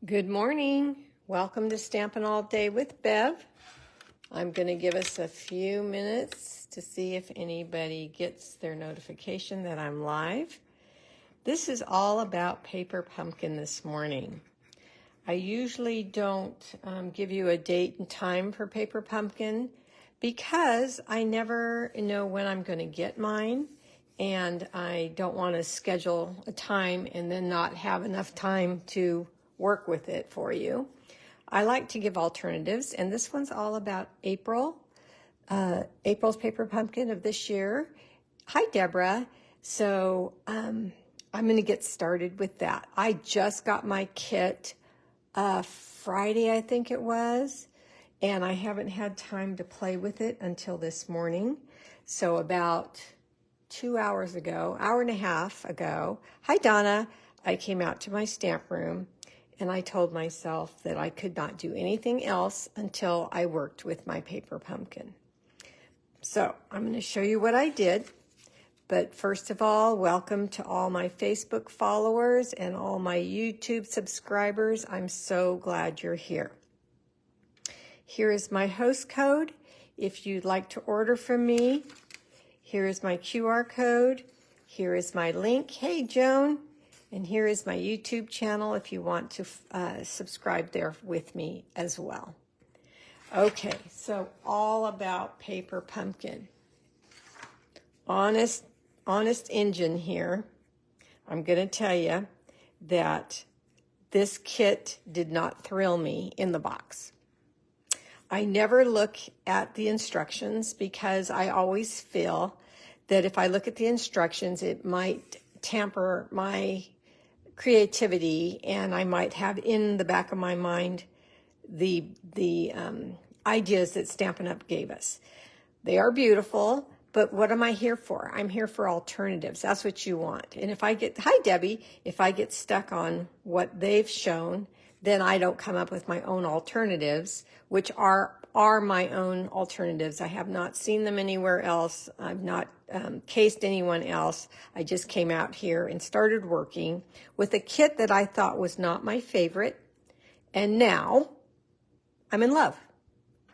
Good morning. Welcome to Stampin' All Day with Bev. I'm going to give us a few minutes to see if anybody gets their notification that I'm live. This is all about paper pumpkin this morning. I usually don't give you a date and time for paper pumpkin because I never know when I'm going to get mine, and I don't want to schedule a time and then not have enough time to work with it for you. I like to give alternatives, and this one's all about April's paper pumpkin of this year. Hi, Deborah. So I'm going to get started with that. I just got my kit Friday, I think it was, and I haven't had time to play with it until this morning. So about 2 hours ago, hour and a half ago, hi, Donna, I came out to my stamp room. And I told myself that I could not do anything else until I worked with my paper pumpkin. So I'm going to show you what I did. But first of all, welcome to all my Facebook followers and all my YouTube subscribers. I'm so glad you're here. Here is my host code. If you'd like to order from me, here is my QR code. Here is my link. Hey, Joan. And here is my YouTube channel if you want to subscribe there with me as well. Okay, so all about paper pumpkin. Honest engine here. I'm going to tell you that this kit did not thrill me in the box. I never look at the instructions because I always feel that if I look at the instructions, it might tamper my creativity, and I might have in the back of my mind the ideas that Stampin' Up! Gave us. They are beautiful, but what am I here for? I'm here for alternatives. That's what you want. And if I get, hi Debbie, if I get stuck on what they've shown, then I don't come up with my own alternatives, which are my own alternatives. I have not seen them anywhere else. I've not cased anyone else. I just came out here and started working with a kit that I thought was not my favorite. And now I'm in love.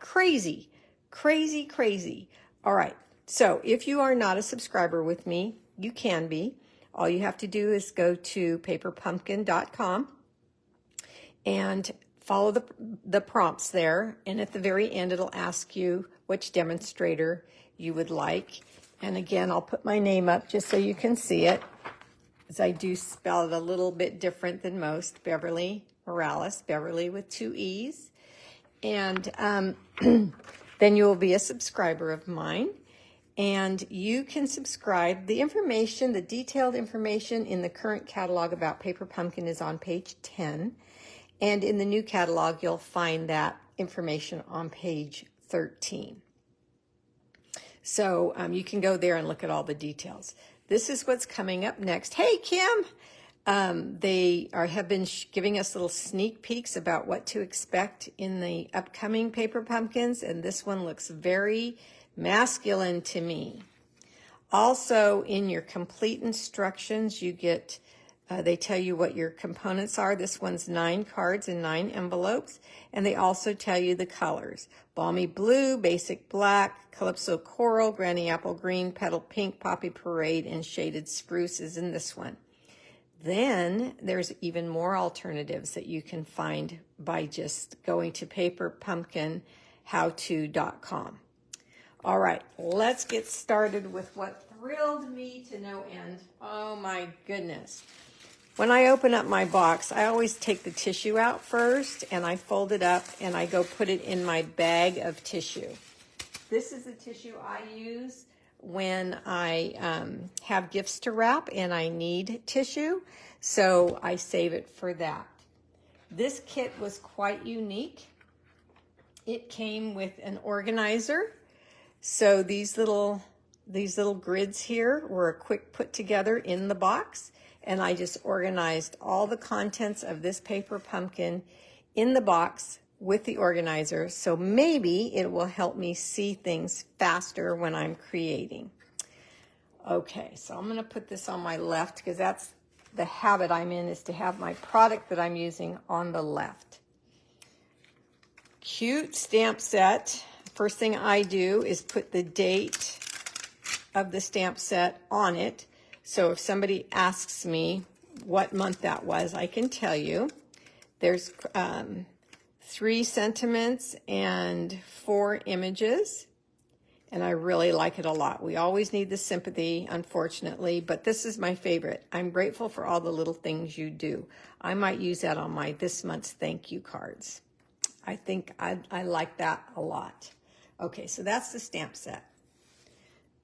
Crazy, crazy, crazy. All right. So if you are not a subscriber with me, you can be. All you have to do is go to paperpumpkin.com and follow the prompts there, and at the very end it'll ask you which demonstrator you would like. And again, I'll put my name up just so you can see it, as I do spell it a little bit different than most. Beverly Morales, Beverly with 2 E's. And then you will be a subscriber of mine, and you can subscribe. The information, the detailed information in the current catalog about Paper Pumpkin is on page 10. And in the new catalog, you'll find that information on page 13. So you can go there and look at all the details. This is what's coming up next. Hey, Kim! They have been giving us little sneak peeks about what to expect in the upcoming paper pumpkins, and this one looks very masculine to me. Also, in your complete instructions, you get they tell you what your components are. This one's 9 cards and 9 envelopes. And they also tell you the colors. Balmy blue, basic black, calypso coral, granny apple green, petal pink, poppy parade, and shaded spruce is in this one. Then there's even more alternatives that you can find by just going to paperpumpkinhowto.com. All right, let's get started with what thrilled me to no end. Oh my goodness. When I open up my box, I always take the tissue out first, and I fold it up, and I go put it in my bag of tissue. This is the tissue I use when I have gifts to wrap and I need tissue, so I save it for that. This kit was quite unique. It came with an organizer, so these little grids here were a quick put together in the box. And I just organized all the contents of this paper pumpkin in the box with the organizer, so maybe it will help me see things faster when I'm creating. Okay, so I'm going to put this on my left because that's the habit I'm in is to have my product that I'm using on the left. Cute stamp set. First thing I do is put the date of the stamp set on it. So if somebody asks me what month that was, I can tell you. There's 3 sentiments and 4 images, and I really like it a lot. We always need the sympathy, unfortunately, but this is my favorite. I'm grateful for all the little things you do. I might use that on my this month's thank you cards. I think I like that a lot. Okay, so that's the stamp set.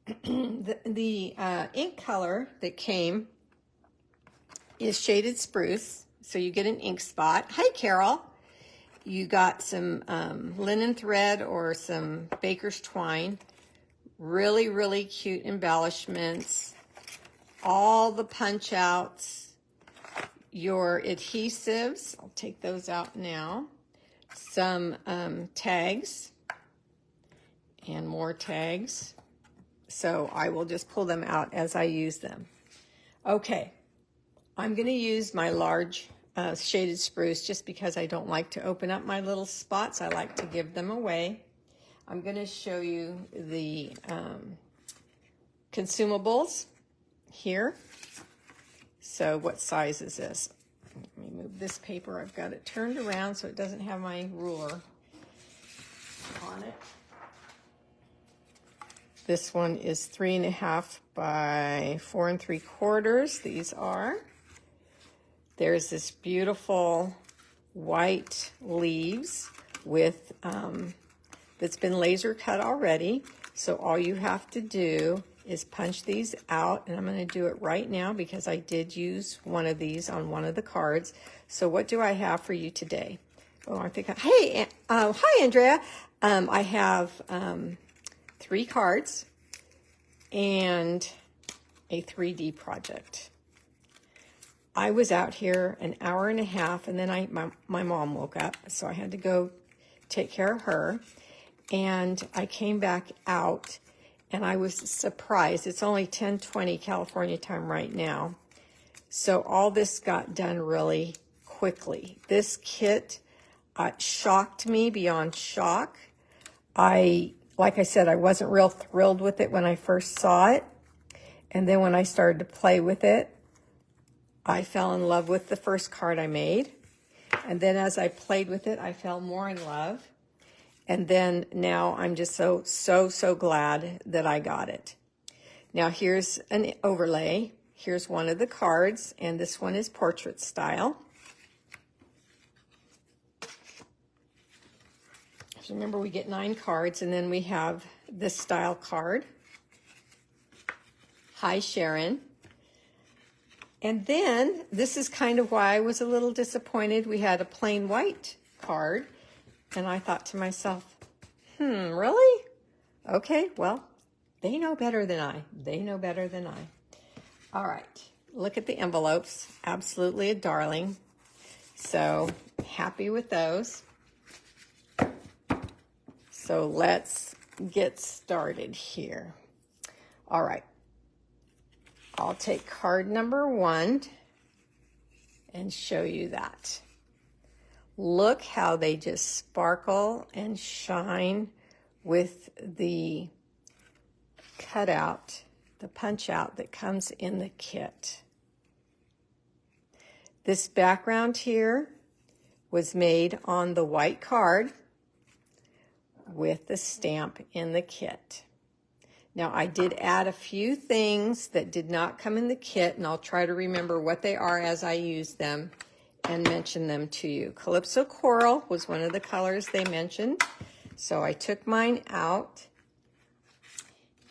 the ink color that came is Shaded Spruce. So you get an ink spot. Hi, Carol. You got some linen thread or some baker's twine. Really, really cute embellishments. All the punch outs. Your adhesives. I'll take those out now. Some tags. And more tags. So I will just pull them out as I use them. Okay. I'm going to use my large Shaded Spruce just because I don't like to open up my little spots. I like to give them away. I'm going to show you the consumables here. So what size is this? Let me move this paper. I've got it turned around so it doesn't have my ruler on it. This one is 3.5 by 4 3/4. These are. There's this beautiful white leaves with that's been laser cut already. So all you have to do is punch these out, and I'm going to do it right now because I did use one of these on one of the cards. So what do I have for you today? Oh, I think hi Andrea. I have 3 cards and a 3D project. I was out here an hour and a half, and then my mom woke up, so I had to go take care of her. And I came back out, and I was surprised. It's only 10:20 California time right now. So all this got done really quickly. This kit shocked me beyond shock. Like I said, I wasn't real thrilled with it when I first saw it. And then when I started to play with it, I fell in love with the first card I made. And then as I played with it, I fell more in love. And then now I'm just so glad that I got it. Now here's an overlay. Here's one of the cards, and this one is portrait style. So remember, we get 9 cards, and then we have this style card. Hi, Sharon. And then, this is kind of why I was a little disappointed. We had a plain white card, and I thought to myself, really? Okay, well, they know better than I. They know better than I. All right, look at the envelopes. Absolutely a darling. So, happy with those. So, let's get started here. All right. I'll take card number 1 and show you that. Look how they just sparkle and shine with the cutout, the punch out that comes in the kit. This background here was made on the white card with the stamp in the kit. Now, I did add a few things that did not come in the kit, and I'll try to remember what they are as I use them and mention them to you. Calypso Coral was one of the colors they mentioned, so I took mine out,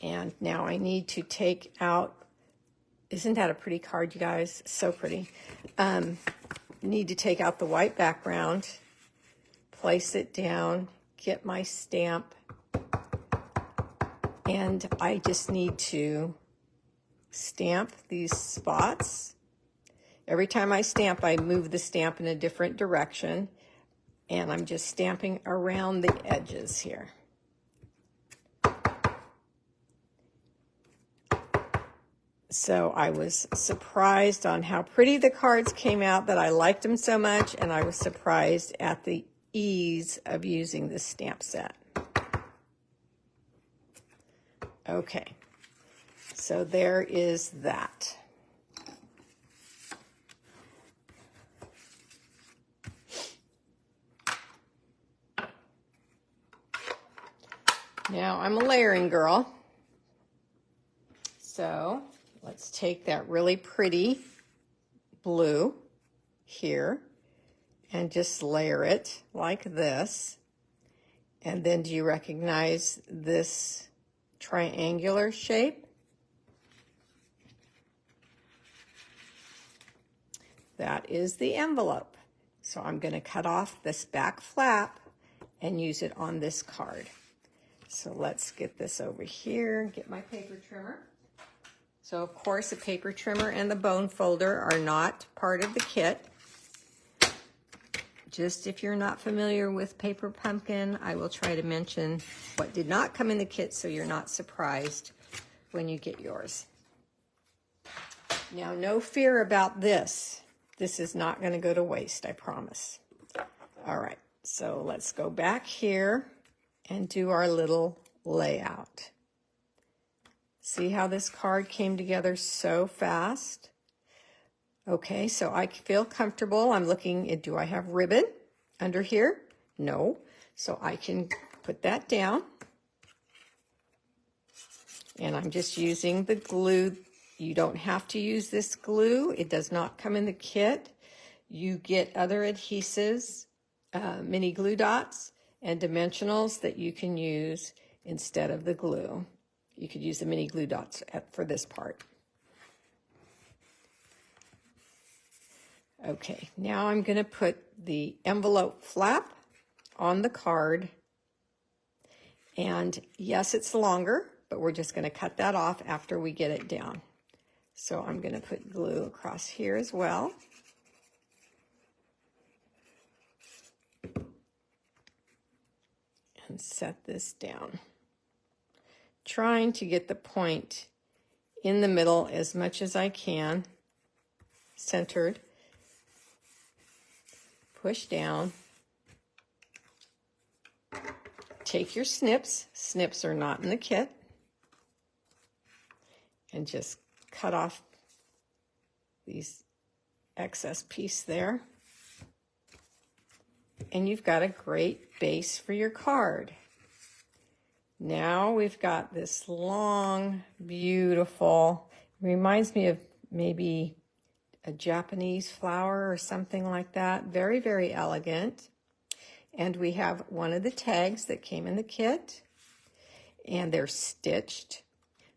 and now I need to take out, isn't that a pretty card, you guys? So pretty. Need to take out the white background, place it down, get my stamp, and I just need to stamp these spots. Every time I stamp, I move the stamp in a different direction, and I'm just stamping around the edges here. So I was surprised on how pretty the cards came out, that I liked them so much, and I was surprised at the ease of using this stamp set. Okay, so there is that. Now I'm a layering girl. So let's take that really pretty blue here and just layer it like this. And then do you recognize this triangular shape? That is the envelope. So I'm going to cut off this back flap and use it on this card. So let's get this over here, get my paper trimmer. So of course, a paper trimmer and the bone folder are not part of the kit. Just if you're not familiar with Paper Pumpkin, I will try to mention what did not come in the kit so you're not surprised when you get yours. Now, no fear about this. This is not going to go to waste, I promise. All right, so let's go back here and do our little layout. See how this card came together so fast? Okay, so I feel comfortable. I'm looking at, do I have ribbon under here? No. So I can put that down. And I'm just using the glue. You don't have to use this glue. It does not come in the kit. You get other adhesives, mini glue dots, and dimensionals that you can use instead of the glue. You could use the mini glue dots for this part. Okay, now I'm going to put the envelope flap on the card. And yes, it's longer, but we're just going to cut that off after we get it down. So I'm going to put glue across here as well. And set this down. Trying to get the point in the middle as much as I can, centered. Push down. Take your snips. Snips are not in the kit. And just cut off these excess piece there. And you've got a great base for your card. Now we've got this long, beautiful, reminds me of maybe a Japanese flower or something like that. Very, very elegant. And we have one of the tags that came in the kit, and they're stitched.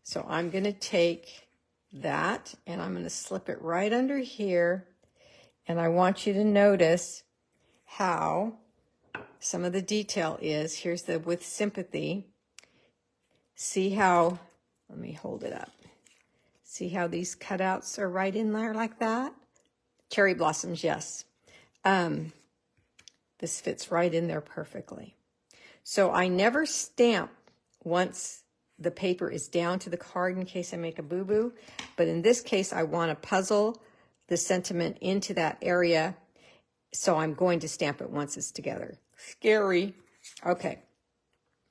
So I'm going to take that and I'm going to slip it right under here. And I want you to notice how some of the detail is. Here's the with sympathy. See how, let me hold it up. See how these cutouts are right in there like that? Cherry blossoms, yes. This fits right in there perfectly. So I never stamp once the paper is down to the card in case I make a boo-boo. But in this case, I want to puzzle the sentiment into that area. So I'm going to stamp it once it's together. Scary. Okay.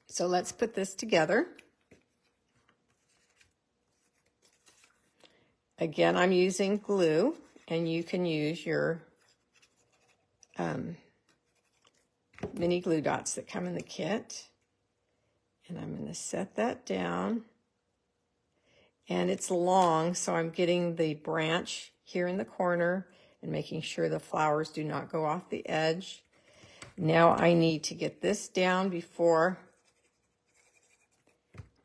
So let's put this together. Again, I'm using glue, and you can use your mini glue dots that come in the kit. And I'm going to set that down. And it's long, so I'm getting the branch here in the corner and making sure the flowers do not go off the edge. Now I need to get this down before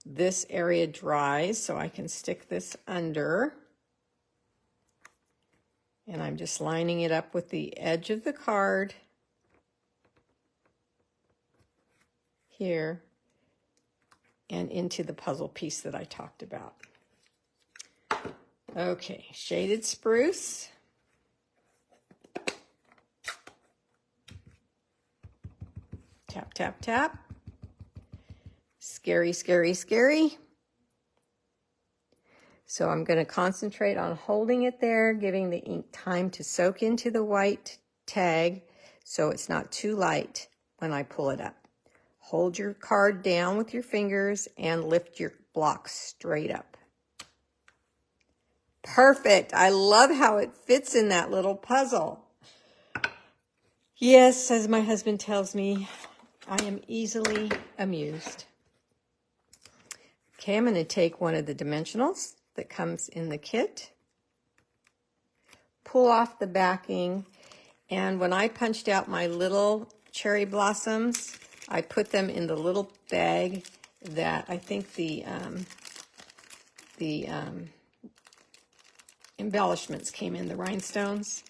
this area dries, so I can stick this under. And I'm just lining it up with the edge of the card here and into the puzzle piece that I talked about. Okay, shaded spruce. Tap, tap, tap. Scary, scary, scary. So I'm going to concentrate on holding it there, giving the ink time to soak into the white tag so it's not too light when I pull it up. Hold your card down with your fingers and lift your block straight up. Perfect. I love how it fits in that little puzzle. Yes, as my husband tells me, I am easily amused. Okay, I'm going to take one of the dimensionals that comes in the kit, pull off the backing, and when I punched out my little cherry blossoms, I put them in the little bag that I think the embellishments came in, the rhinestones.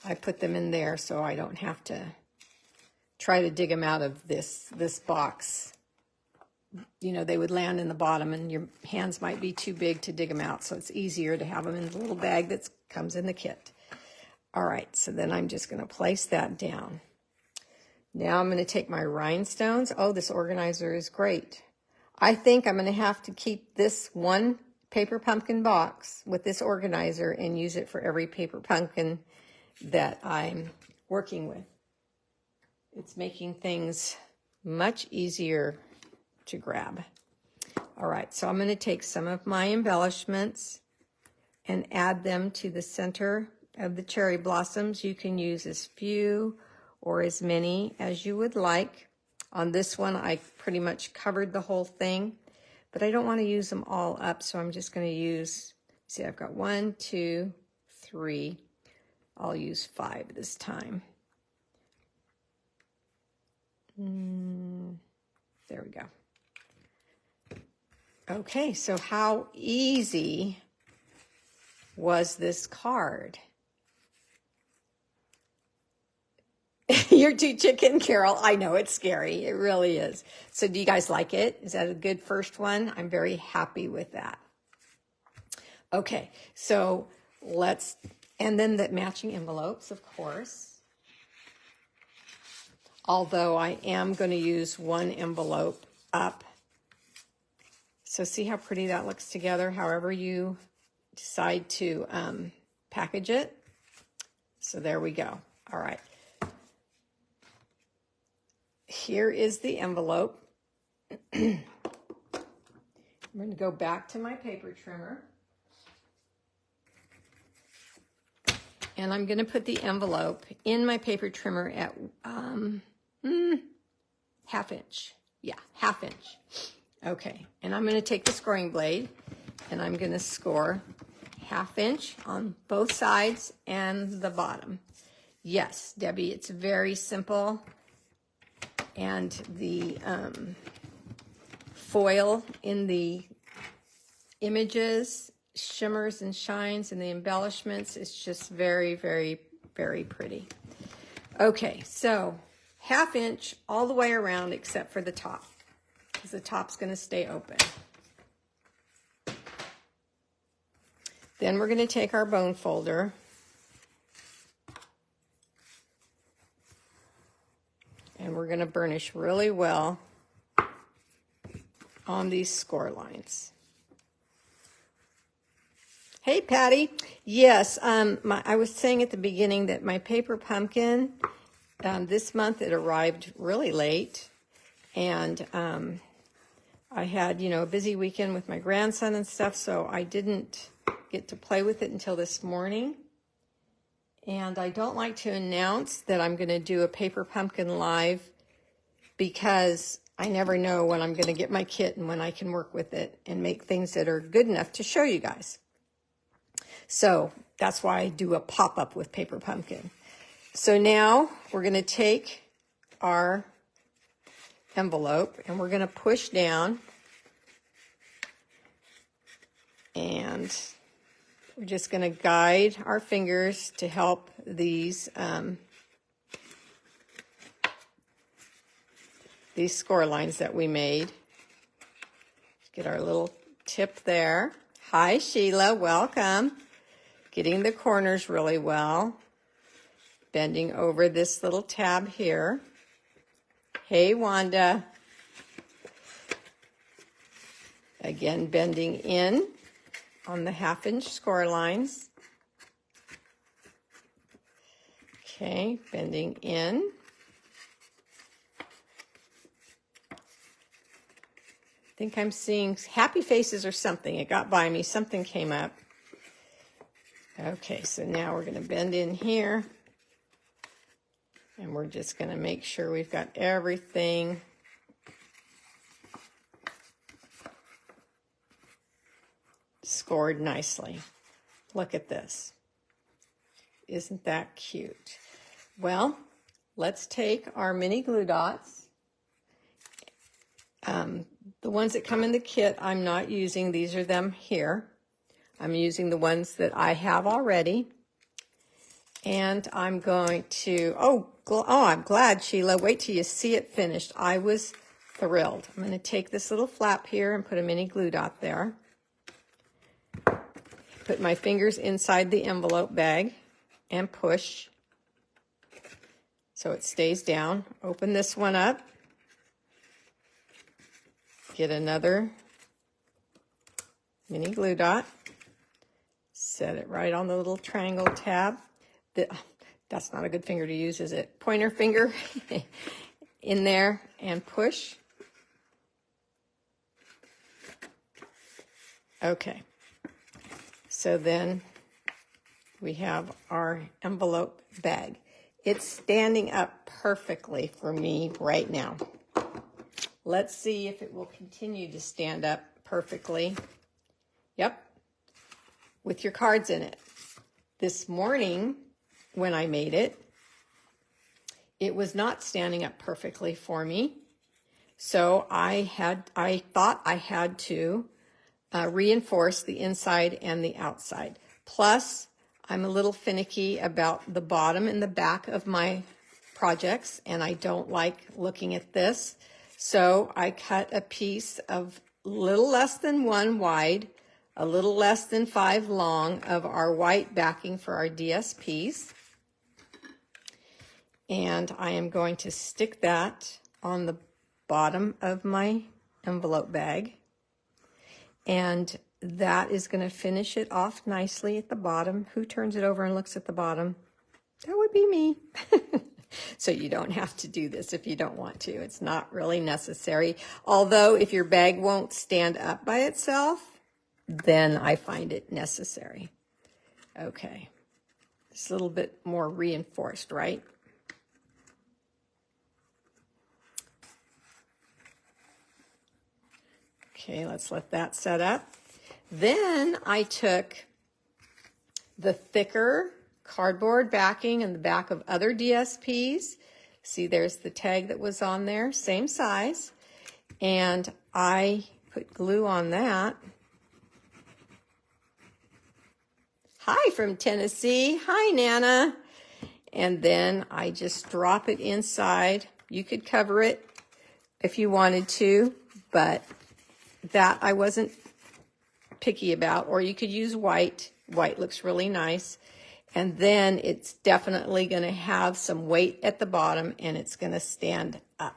I put them in there so I don't have to try to dig them out of this box. You know, they would land in the bottom and your hands might be too big to dig them out, so it's easier to have them in the little bag that comes in the kit. All right, so then I'm just going to place that down. Now I'm going to take my rhinestones. Oh, this organizer is great. I think I'm going to have to keep this one paper pumpkin box with this organizer and use it for every paper pumpkin that I'm working with. It's making things much easier to grab. All right, so I'm going to take some of my embellishments and add them to the center of the cherry blossoms. You can use as few or as many as you would like. On this one, I pretty much covered the whole thing, but I don't want to use them all up, so I'm just going to use, see, I've got 1, 2, 3. I'll use 5 this time. There we go. Okay, so how easy was this card? You're too chicken, Carol. I know, it's scary. It really is. So do you guys like it? Is that a good first one? I'm very happy with that. Okay, so let's, and then the matching envelopes, of course. Although I am going to use one envelope up. So see how pretty that looks together, however you decide to package it. So there we go. All right. Here is the envelope. I'm going to go back to my paper trimmer. And I'm going to put the envelope in my paper trimmer at 1/2 inch. Yeah, 1/2 inch. Okay, and I'm going to take the scoring blade and I'm going to score 1/2 inch on both sides and the bottom. Yes, Debbie, it's very simple. And the foil in the images shimmers and shines, and the embellishments is just very, very, very pretty. Okay, so 1/2 inch all the way around except for the top, because the top's going to stay open. Then we're going to take our bone folder and we're going to burnish really well on these score lines. Hey, Patty. Yes, I was saying at the beginning that my paper pumpkin, this month it arrived really late. And I had, a busy weekend with my grandson and stuff, so I didn't get to play with it until this morning. And I don't like to announce that I'm going to do a paper pumpkin live because I never know when I'm going to get my kit and when I can work with it and make things that are good enough to show you guys. So that's why I do a pop-up with paper pumpkin. So now we're going to take our envelope and we're going to push down, and we're just going to guide our fingers to help these score lines that we made. Get our little tip there. Hi, Sheila. Welcome. Getting the corners really well. Bending over this little tab here. Hey, Wanda. Again, bending in on the 1/2-inch score lines. Okay, bending in. I think I'm seeing happy faces or something. It got by me. Something came up. Okay, so now we're going to bend in here. And we're just going to make sure we've got everything scored nicely. Look at this. Isn't that cute? Well, let's take our mini glue dots. The ones that come in the kit, I'm not using. These are them here. I'm using the ones that I have already. And I'm going to, I'm glad, Sheila. Wait till you see it finished. I was thrilled. I'm going to take this little flap here and put a mini glue dot there. Put my fingers inside the envelope bag and push so it stays down. Open this one up. Get another mini glue dot. Set it right on the little triangle tab. That's not a good finger to use, is it? Pointer finger in there and push. Okay. So then we have our envelope bag. It's standing up perfectly for me right now. Let's see if it will continue to stand up perfectly. Yep, with your cards in it. This morning, when I made it, it was not standing up perfectly for me. So I thought I had to reinforce the inside and the outside. Plus, I'm a little finicky about the bottom and the back of my projects, and I don't like looking at this. So I cut a piece of a little less than 1 wide, a little less than 5 long of our white backing for our DSPs. And I am going to stick that on the bottom of my envelope bag. And that is going to finish it off nicely at the bottom. Who turns it over and looks at the bottom? That would be me. So you don't have to do this if you don't want to. It's not really necessary. Although if your bag won't stand up by itself, then I find it necessary. Okay. It's a little bit more reinforced, right? Okay, let's let that set up. Then I took the thicker cardboard backing and the back of other DSPs. See, there's the tag that was on there, same size. And I put glue on that. Hi from Tennessee. Hi, Nana. And then I just drop it inside. You could cover it if you wanted to, but that I wasn't picky about. Or you could use white. White looks really nice. And then it's definitely going to have some weight at the bottom and it's going to stand up.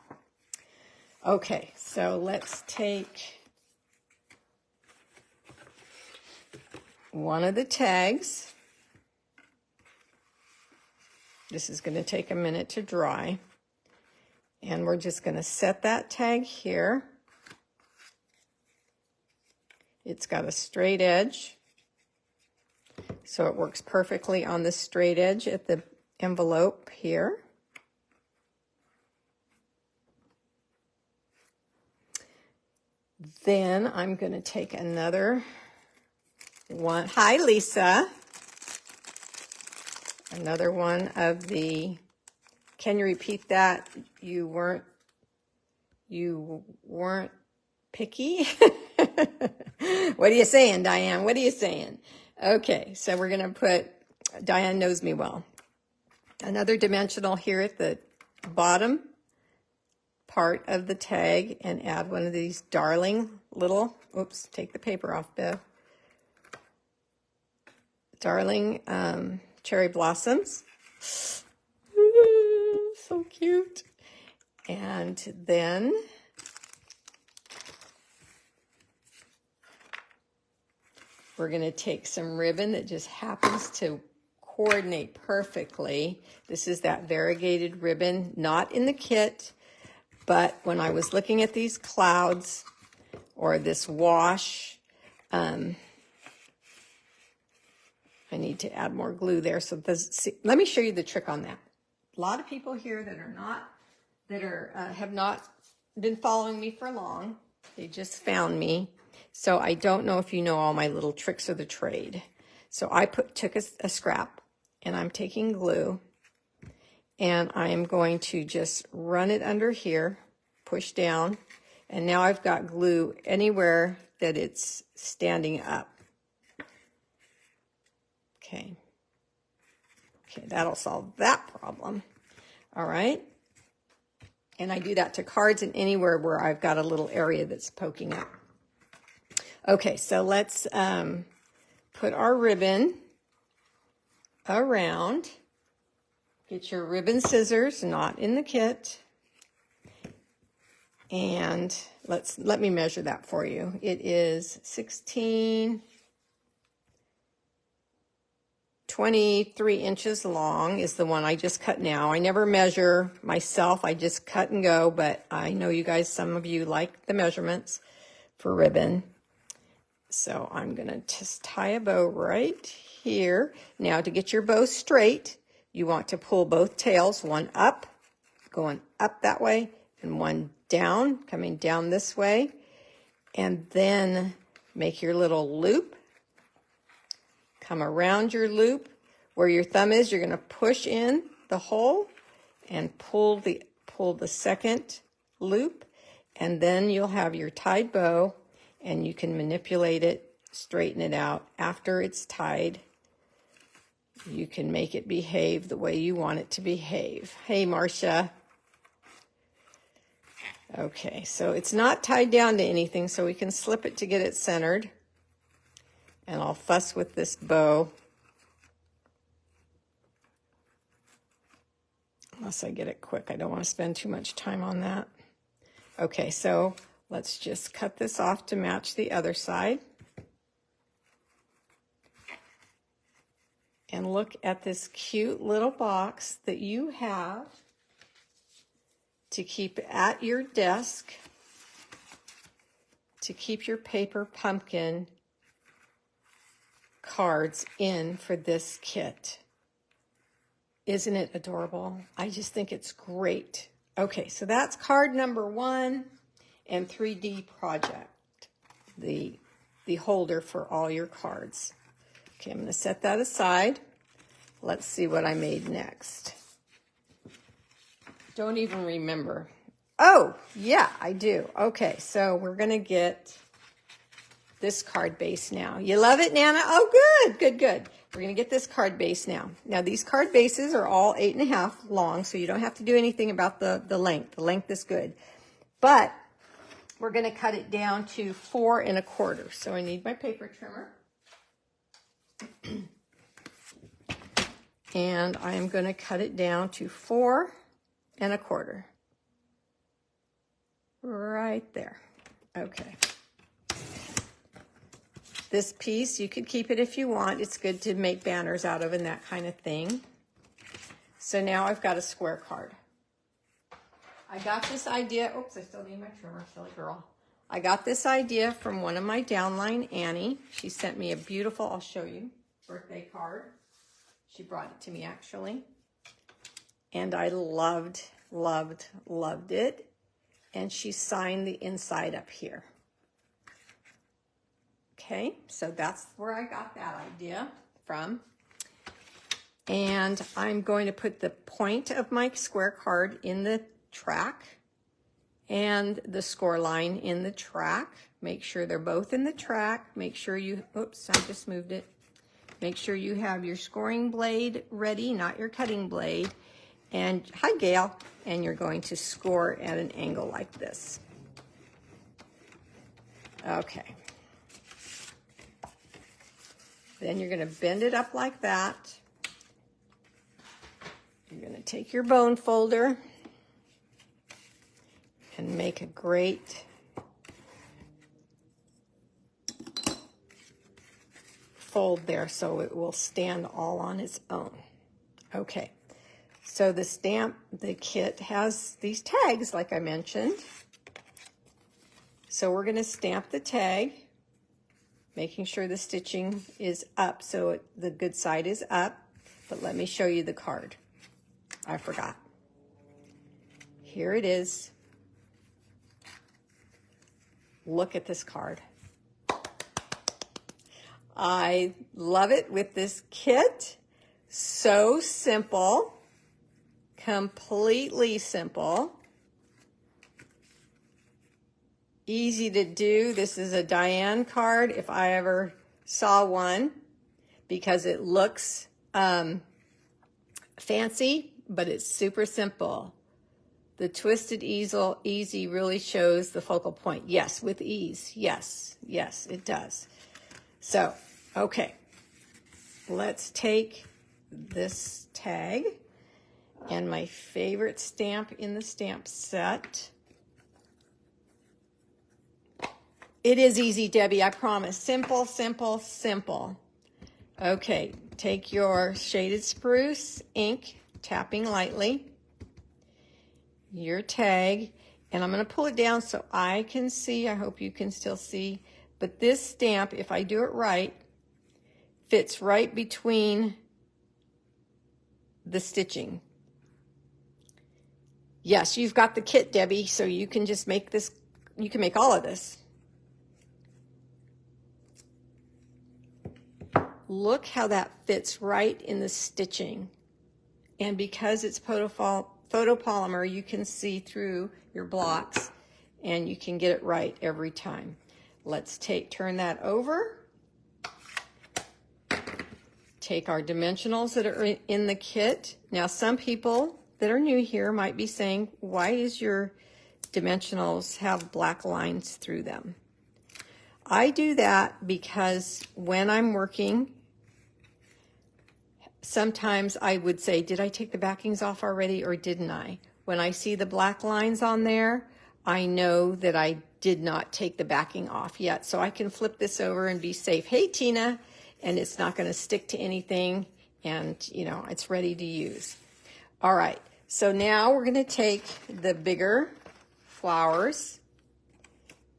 Okay, so let's take one of the tags. This is going to take a minute to dry. And we're just going to set that tag here. It's got a straight edge. So it works perfectly on the straight edge at the envelope here. Then I'm going to take another one. Hi, Lisa. Another one of the, can you repeat that? You weren't picky? What are you saying, Diane? What are you saying? Okay, so we're going to put, Diane knows me well, another dimensional here at the bottom part of the tag and add one of these darling little, oops, take the paper off, Bev. Darling cherry blossoms. Ooh, so cute. And then we're going to take some ribbon that just happens to coordinate perfectly. This is that variegated ribbon, not in the kit, but when I was looking at these clouds or this wash, I need to add more glue there. So let me show you the trick on that. A lot of people here have not been following me for long. They just found me. So I don't know if you know all my little tricks of the trade. So I took a scrap, and I'm taking glue, and I am going to just run it under here, push down, and now I've got glue anywhere that it's standing up. Okay, that'll solve that problem. All right, and I do that to cards and anywhere where I've got a little area that's poking up. Okay, so let's put our ribbon around. Get your ribbon scissors, not in the kit. And let me measure that for you. It is 23 inches long is the one I just cut now. I never measure myself. I just cut and go, but I know you guys, some of you like the measurements for ribbon. So I'm going to just tie a bow right here. Now to get your bow straight, you want to pull both tails, one up, going up that way, and one down, coming down this way. And then make your little loop. Come around your loop. Where your thumb is, you're going to push in the hole and pull the second loop. And then you'll have your tied bow, and you can manipulate it, straighten it out. After it's tied, you can make it behave the way you want it to behave. Hey, Marcia. Okay, so it's not tied down to anything, so we can slip it to get it centered. And I'll fuss with this bow, unless I get it quick. I don't want to spend too much time on that. Okay, so let's just cut this off to match the other side. And look at this cute little box that you have to keep at your desk, to keep your paper pumpkin cards in for this kit. Isn't it adorable? I just think it's great. Okay, so that's card number 1 and 3D project, the holder for all your cards. Okay, I'm going to set that aside. Let's see what I made next. Don't even remember. Oh, yeah, I do. Okay, so we're going to get this card base now. You love it, Nana? Oh, good, good, good. We're going to get this card base now. Now, these card bases are all 8.5 long, so you don't have to do anything about the length. The length is good. But we're going to cut it down to 4 1/4. So I need my paper trimmer. And I am going to cut it down to 4 1/4. Right there. Okay. This piece, you could keep it if you want. It's good to make banners out of and that kind of thing. So now I've got a square card. I got this idea. Oops, I still need my trimmer, silly girl. I got this idea from one of my downline, Annie. She sent me a beautiful, I'll show you, birthday card. She brought it to me, actually. And I loved, loved, loved it. And she signed the inside up here. Okay, so that's where I got that idea from. And I'm going to put the point of my square card in the track and the score line in the track. Make sure they're both in the track. Make sure you, oops, I just moved it. Make sure you have your scoring blade ready, not your cutting blade. And hi, Gail. And you're going to score at an angle like this. Okay. Then you're going to bend it up like that. You're going to take your bone folder and make a great fold there so it will stand all on its own. Okay, so the kit has these tags like I mentioned. So we're going to stamp the tag, making sure the stitching is up so the good side is up. But let me show you the card. I forgot. Here it is. Look at this card. I love it with this kit. So simple, completely simple, easy to do. This is a Diane card if I ever saw one, because it looks fancy, but it's super simple. The twisted easel, easy, really shows the focal point. Yes, with ease. Yes, yes, it does. So, okay, let's take this tag and my favorite stamp in the stamp set. It is easy, Debbie, I promise. Simple, simple, simple. Okay, take your shaded spruce ink, tapping lightly, your tag, and I'm going to pull it down so I can see. I hope you can still see. But this stamp, if I do it right, fits right between the stitching. Yes, you've got the kit, Debbie, so you can just make this, you can make all of this. Look how that fits right in the stitching. And because it's photopolymer, you can see through your blocks and you can get it right every time. Let's turn that over. Take our dimensionals that are in the kit. Now, some people that are new here might be saying, why does your dimensionals have black lines through them? I do that because when I'm working, sometimes I would say, did I take the backings off already or didn't I? When I see the black lines on there, I know that I did not take the backing off yet. So I can flip this over and be safe. Hey, Tina. And it's not going to stick to anything, and you know, it's ready to use. All right, so now we're going to take the bigger flowers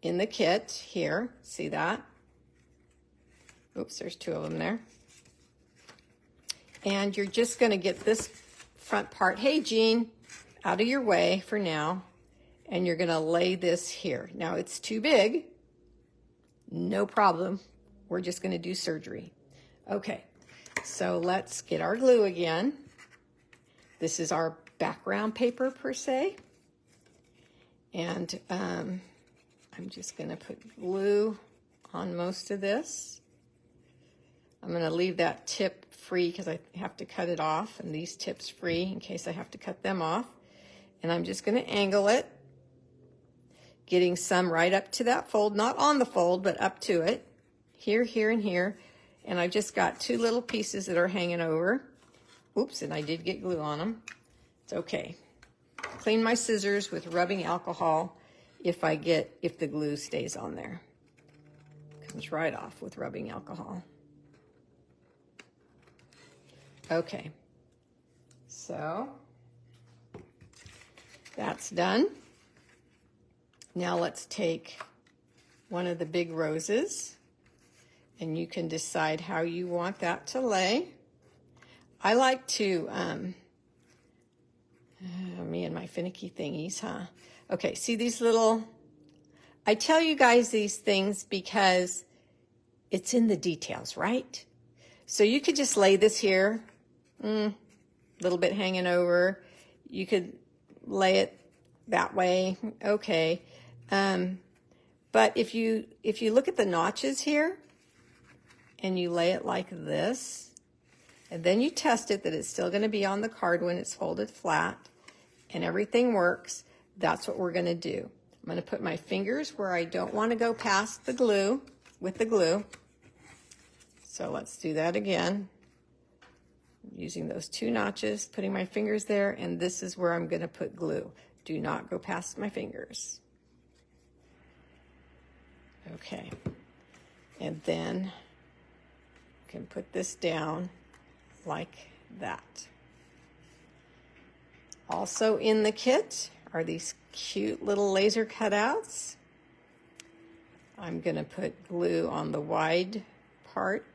in the kit here. See that? Oops, there's two of them there. And you're just going to get this front part, hey Jean, out of your way for now, and you're going to lay this here. Now it's too big, no problem. We're just going to do surgery. Okay, so let's get our glue again. This is our background paper per se. And I'm just going to put glue on most of this. I'm going to leave that tip free because I have to cut it off, and these tips free in case I have to cut them off. And I'm just going to angle it, getting some right up to that fold, not on the fold, but up to it. Here, here, and here. And I've just got two little pieces that are hanging over. Oops, and I did get glue on them. It's okay. Clean my scissors with rubbing alcohol if the glue stays on there. Comes right off with rubbing alcohol. Okay, so that's done. Now let's take one of the big roses, and you can decide how you want that to lay. I like to, me and my finicky thingies, huh? Okay, see these little, I tell you guys these things because it's in the details, right? So you could just lay this here, little bit hanging over. You could lay it that way, okay. But if you look at the notches here, and you lay it like this, and then you test it that it's still going to be on the card when it's folded flat, and everything works, that's what we're going to do. I'm going to put my fingers where I don't want to go past the glue, with the glue. So let's do that again. Using those two notches, putting my fingers there, and this is where I'm going to put glue. Do not go past my fingers. Okay. And then can put this down like that. Also in the kit are these cute little laser cutouts. I'm going to put glue on the wide part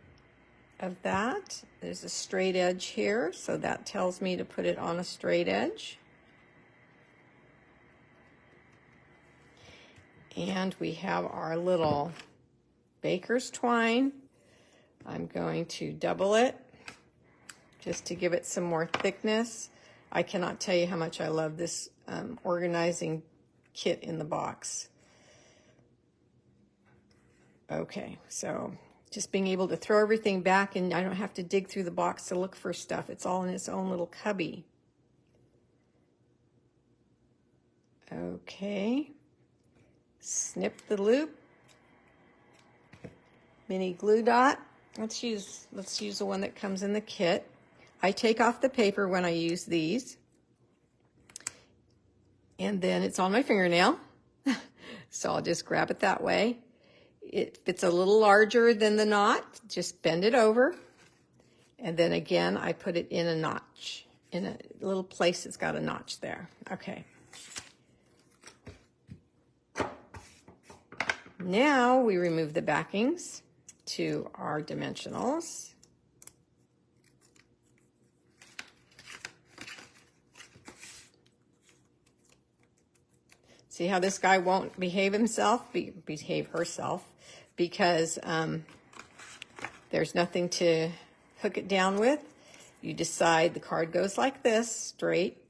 of that. There's a straight edge here, so that tells me to put it on a straight edge. And we have our little baker's twine. I'm going to double it just to give it some more thickness. I cannot tell you how much I love this organizing kit in the box. Okay, so just being able to throw everything back and I don't have to dig through the box to look for stuff. It's all in its own little cubby. Okay, snip the loop. Mini glue dot. Let's use the one that comes in the kit. I take off the paper when I use these. And then it's on my fingernail. So I'll just grab it that way. If it's a little larger than the knot, just bend it over. And then again, I put it in a notch, in a little place that's got a notch there. Okay. Now we remove the backings to our dimensionals. See how this guy won't behave herself, because there's nothing to hook it down with. You decide the card goes like this, straight.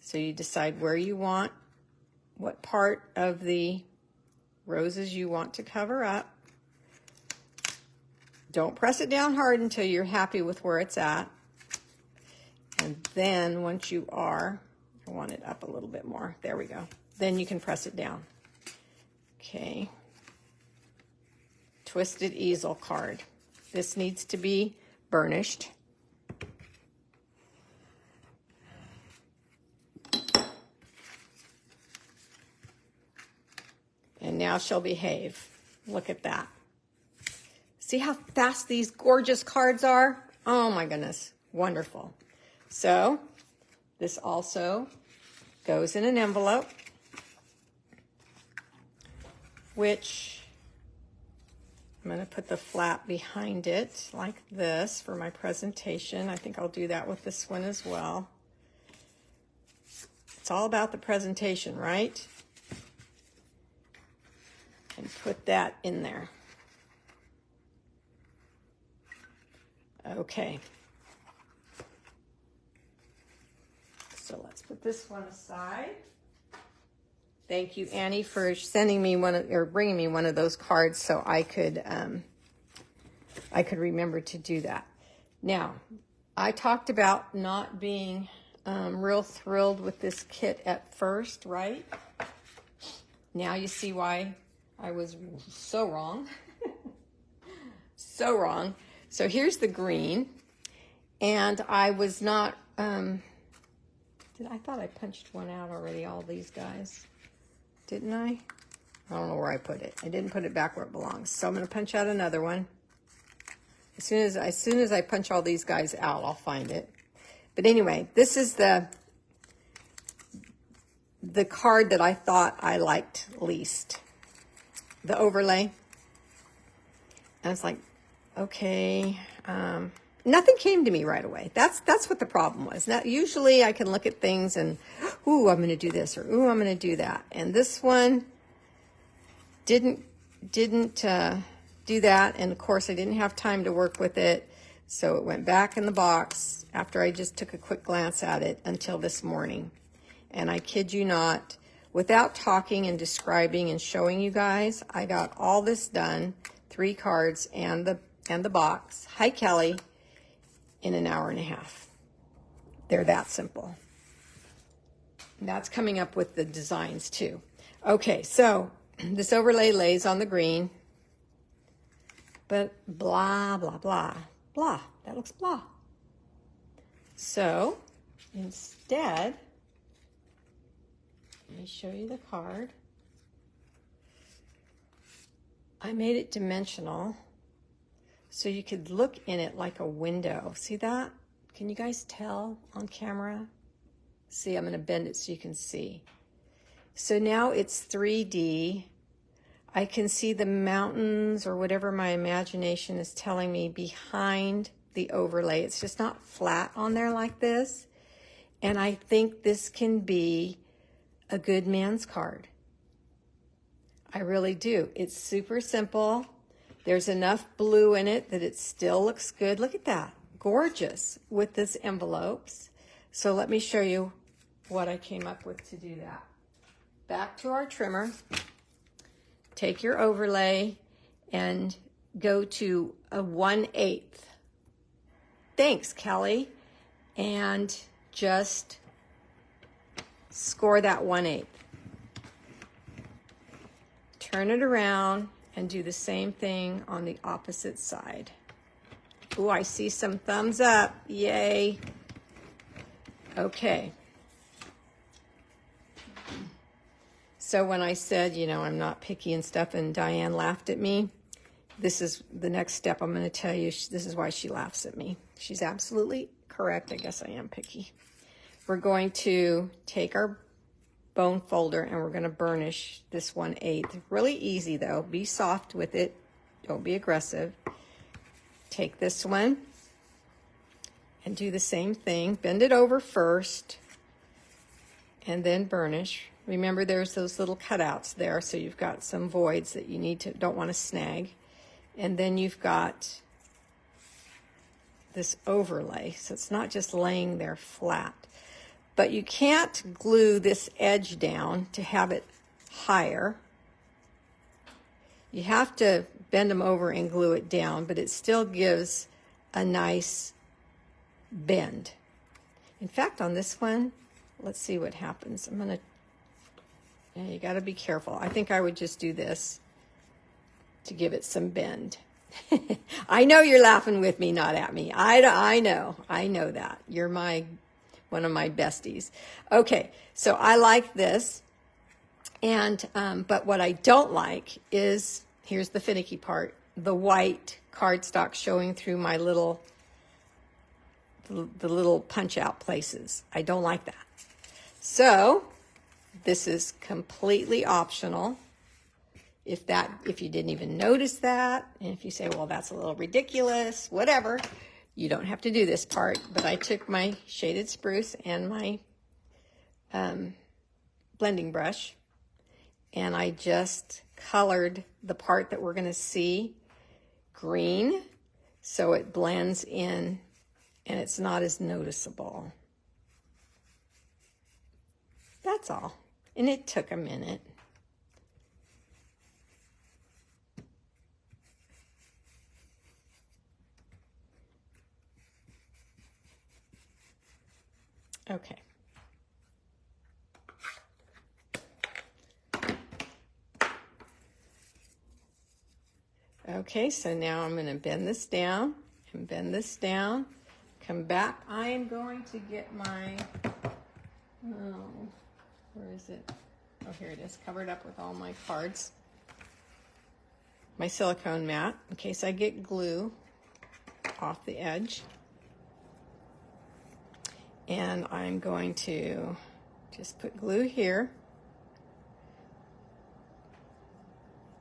So you decide where you want, what part of the roses you want to cover up. Don't press it down hard until you're happy with where it's at. And then once you are, I want it up a little bit more. There we go. Then you can press it down. Okay. Twisted easel card. This needs to be burnished. And now she'll behave. Look at that. See how fast these gorgeous cards are? Oh my goodness, wonderful. So this also goes in an envelope, which I'm going to put the flap behind it like this for my presentation. I think I'll do that with this one as well. It's all about the presentation, right? And put that in there. Okay. So let's put this one aside. Thank you, Annie, for sending me bringing me one of those cards so I could remember to do that. Now, I talked about not being real thrilled with this kit at first, right? Now you see why I was so wrong. So wrong. So here's the green, and I was not, I thought I punched one out already, all these guys. Didn't I? I don't know where I put it. I didn't put it back where it belongs. So I'm going to punch out another one. As soon as I punch all these guys out, I'll find it. But anyway, this is the card that I thought I liked least. The overlay. And it's like, okay, nothing came to me right away. That's what the problem was. Now, usually I can look at things and, ooh, I'm going to do this, or ooh, I'm going to do that. And this one didn't do that. And of course, I didn't have time to work with it. So it went back in the box after I just took a quick glance at it until this morning. And I kid you not, without talking and describing and showing you guys, I got all this done, 3 cards and the box. Hi, Kelly. In an hour and a half. They're that simple. And that's coming up with the designs too. Okay, so this overlay lays on the green, but blah, blah, blah, blah. That looks blah. So instead, let me show you the card. I made it dimensional so you could look in it like a window. See that? Can you guys tell on camera? See, I'm going to bend it so you can see. So now it's 3D. I can see the mountains or whatever my imagination is telling me behind the overlay. It's just not flat on there like this. And I think this can be a good man's card. I really do. It's super simple. There's enough blue in it that it still looks good. Look at that. Gorgeous with this envelopes. So let me show you what I came up with to do that. Back to our trimmer. Take your overlay and go to a 1/8. Thanks, Kelly. And just score that 1/8. Turn it around and do the same thing on the opposite side. Ooh, I see some thumbs up. Yay. Okay. So when I said, you know, I'm not picky and stuff, and Diane laughed at me, this is the next step I'm going to tell you. This is why she laughs at me. She's absolutely correct. I guess I am picky. We're going to take our bone folder and we're going to burnish this 1/8. Really easy though. Be soft with it. Don't be aggressive. Take this one and do the same thing. Bend it over first and then burnish. Remember, there's those little cutouts there, so you've got some voids that you don't want to snag. And then you've got this overlay, so it's not just laying there flat. But you can't glue this edge down to have it higher. You have to bend them over and glue it down, but it still gives a nice bend. In fact, on this one, let's see what happens. Yeah, you got to be careful. I think I would just do this to give it some bend. I know you're laughing with me, not at me. I know that. You're one of my besties. Okay, so I like this. And, but what I don't like is, here's the finicky part, the white cardstock showing through my the little punch out places. I don't like that. So this is completely optional. If you didn't even notice that, and if you say, well, that's a little ridiculous, whatever, you don't have to do this part. But I took my shaded spruce and my blending brush, and I just colored the part that we're going to see green so it blends in and it's not as noticeable. That's all. And it took a minute. Okay. Okay, so now I'm going to bend this down and bend this down. Come back. I am going to get my, where is it? Oh, here it is, covered up with all my cards. My silicone mat, in case I get glue off the edge. And I'm going to just put glue here.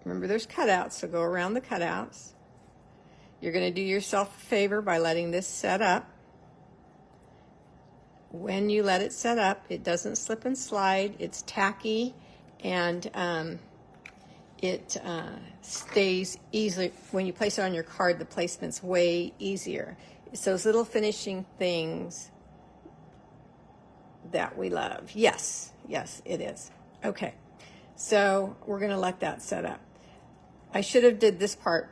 Remember, there's cutouts, so go around the cutouts. You're going to do yourself a favor by letting this set up. When you let it set up, it doesn't slip and slide. It's tacky, and it stays easily. When you place it on your card, the placement's way easier. It's those little finishing things that we love. Yes, it is. Okay, so we're going to let that set up. I should have did this part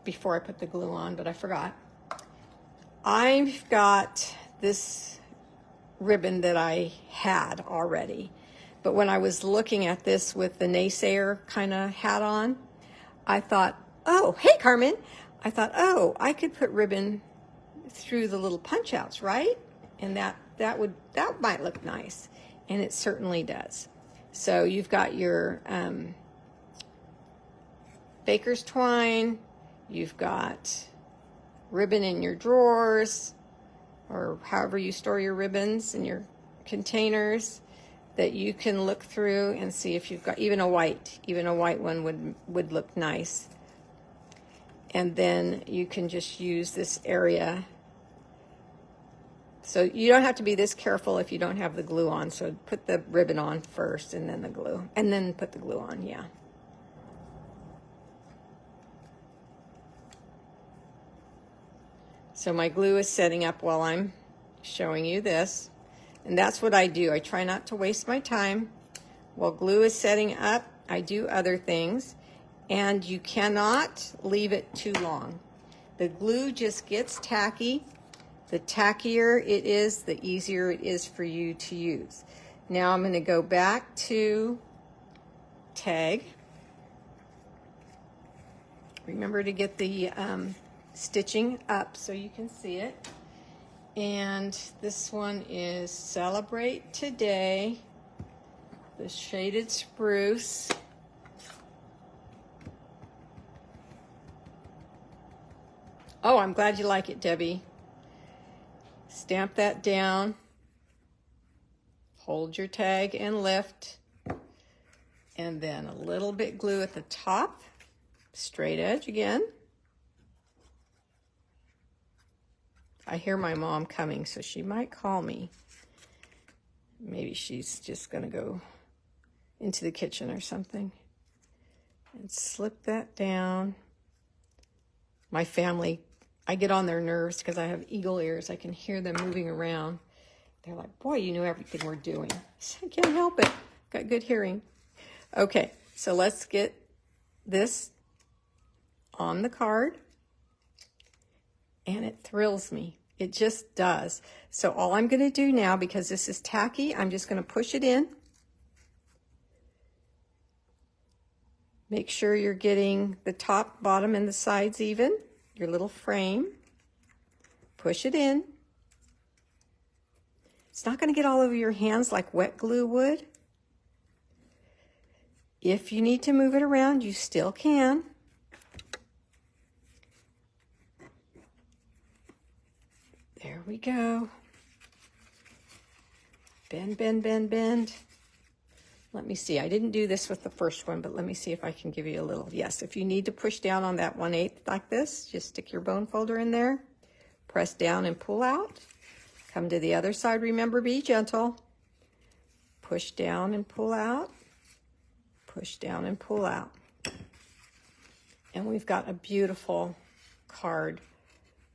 before I put the glue on, but I forgot. I've got this ribbon that I had already, but when I was looking at this with the naysayer kind of hat on, I thought, oh, hey Carmen, I thought, oh, I could put ribbon through the little punch outs, right? And that might look nice, and it certainly does. So you've got your baker's twine, you've got ribbon in your drawers, or however you store your ribbons in your containers, that you can look through and see if you've got even a white one would look nice. And then you can just use this area. So you don't have to be this careful if you don't have the glue on. So put the ribbon on first and then the glue, and then put the glue on, yeah. So my glue is setting up while I'm showing you this. And that's what I do. I try not to waste my time. While glue is setting up, I do other things. And you cannot leave it too long. The glue just gets tacky. The tackier it is, the easier it is for you to use. Now I'm going to go back to tag. Remember to get the stitching up so you can see it. And this one is Celebrate Today, the shaded spruce. Oh, I'm glad you like it, Debbie. Stamp that down. Hold your tag and lift. And then a little bit glue at the top. Straight edge again. I hear my mom coming, so she might call me. Maybe she's just going to go into the kitchen or something. And slip that down. My family, I get on their nerves because I have eagle ears. I can hear them moving around. They're like, boy, you know everything we're doing. I can't help it. Got good hearing. Okay, so let's get this on the card. And it thrills me. It just does. So all I'm going to do now, because this is tacky, I'm just going to push it in. Make sure you're getting the top, bottom, and the sides even. Your little frame. Push it in. It's not going to get all over your hands like wet glue would. If you need to move it around, you still can. There we go. Bend, bend, bend, bend. Let me see. I didn't do this with the first one, but let me see if I can give you a little. Yes, if you need to push down on that 1/8 like this, just stick your bone folder in there. Press down and pull out. Come to the other side. Remember, be gentle. Push down and pull out. Push down and pull out. And we've got a beautiful card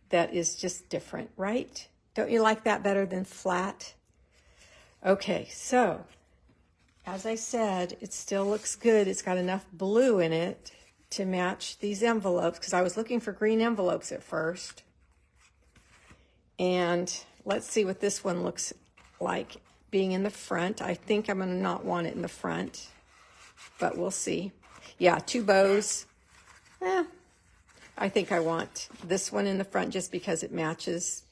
that is just different, right? Don't you like that better than flat? Okay, so as I said, it still looks good. It's got enough blue in it to match these envelopes, because I was looking for green envelopes at first. And let's see what this one looks like being in the front. I think I'm going to not want it in the front, but we'll see. Yeah, 2 bows. I think I want this one in the front just because it matches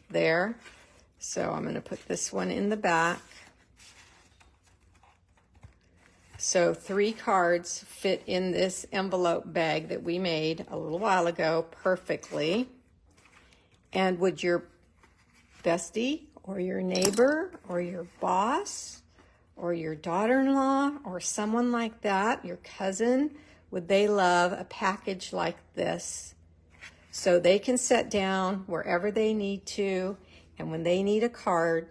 there. So I'm going to put this one in the back. So 3 cards fit in this envelope bag that we made a little while ago perfectly. And would your bestie or your neighbor or your boss or your daughter-in-law or someone like that, your cousin, would they love a package like this? So they can set down wherever they need to, and when they need a card,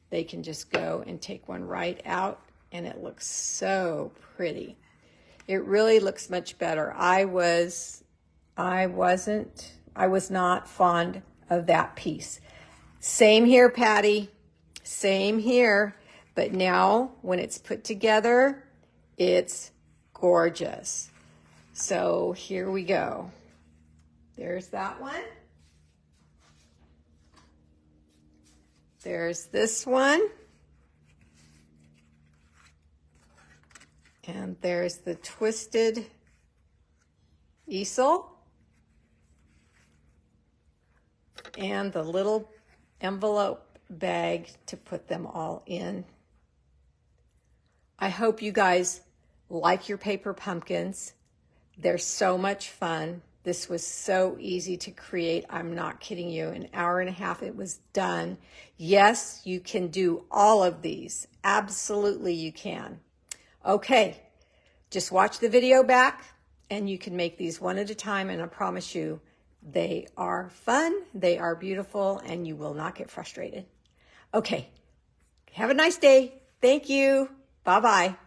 they can just go and take one right out, and it looks so pretty. It really looks much better. I was not fond of that piece. Same here, Patty. Same here. But now when it's put together, it's gorgeous. So here we go. There's that one. There's this one. And there's the twisted easel. And the little envelope bag to put them all in. I hope you guys like your paper pumpkins. They're so much fun. This was so easy to create. I'm not kidding you. An hour and a half, it was done. Yes, you can do all of these. Absolutely, you can. Okay, just watch the video back and you can make these one at a time, and I promise you, they are fun, they are beautiful, and you will not get frustrated. Okay, have a nice day. Thank you. Bye-bye.